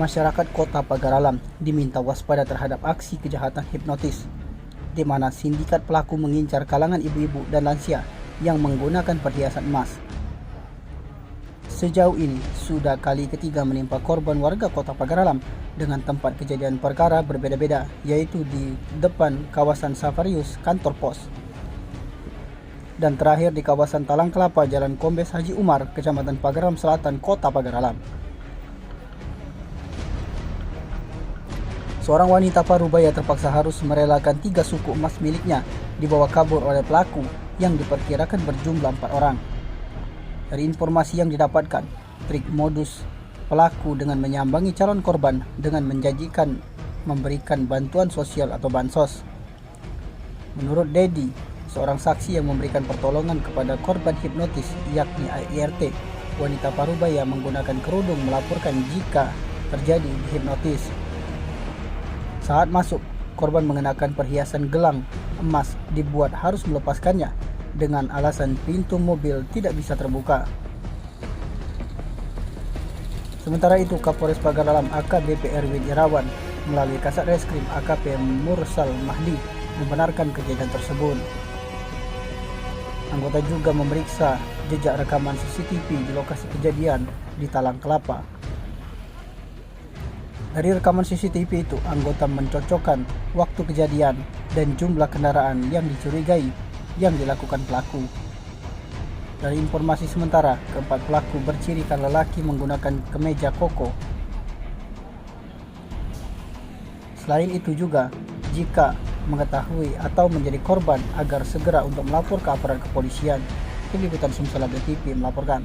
Masyarakat Kota Pagar Alam diminta waspada terhadap aksi kejahatan hipnotis, di mana sindikat pelaku mengincar kalangan ibu-ibu dan lansia yang menggunakan perhiasan emas. Sejauh ini, sudah kali ketiga menimpa korban warga Kota Pagar Alam dengan tempat kejadian perkara berbeda-beda, yaitu di depan kawasan Safarius, kantor pos, dan terakhir di kawasan Talang Kelapa, Jalan Kombes Haji Umar, Kecamatan Pagar Alam Selatan, Kota Pagar Alam. Seorang wanita parubaya terpaksa harus merelakan 3 suku emas miliknya dibawa kabur oleh pelaku yang diperkirakan berjumlah 4 orang. Dari informasi yang didapatkan, trik modus pelaku dengan menyambangi calon korban dengan menjanjikan memberikan bantuan sosial atau bansos. Menurut Dedi, seorang saksi yang memberikan pertolongan kepada korban hipnotis yakni IRT, wanita parubaya menggunakan kerudung melaporkan jika terjadi hipnotis. Saat masuk, korban mengenakan perhiasan gelang emas dibuat harus melepaskannya dengan alasan pintu mobil tidak bisa terbuka. Sementara itu, Kapolres Pagar Alam AKBP Erwin Irawan melalui Kasat Reskrim AKP Mursal Mahdi membenarkan kejadian tersebut. Anggota juga memeriksa jejak rekaman CCTV di lokasi kejadian di Talang Kelapa. Dari rekaman CCTV itu, anggota mencocokkan waktu kejadian dan jumlah kendaraan yang dicurigai yang dilakukan pelaku. Dari informasi sementara, keempat pelaku bercirikan lelaki menggunakan kemeja koko. Selain itu juga, jika mengetahui atau menjadi korban agar segera untuk melapor ke aparat kepolisian. Tim Liputan Sumsel TV melaporkan.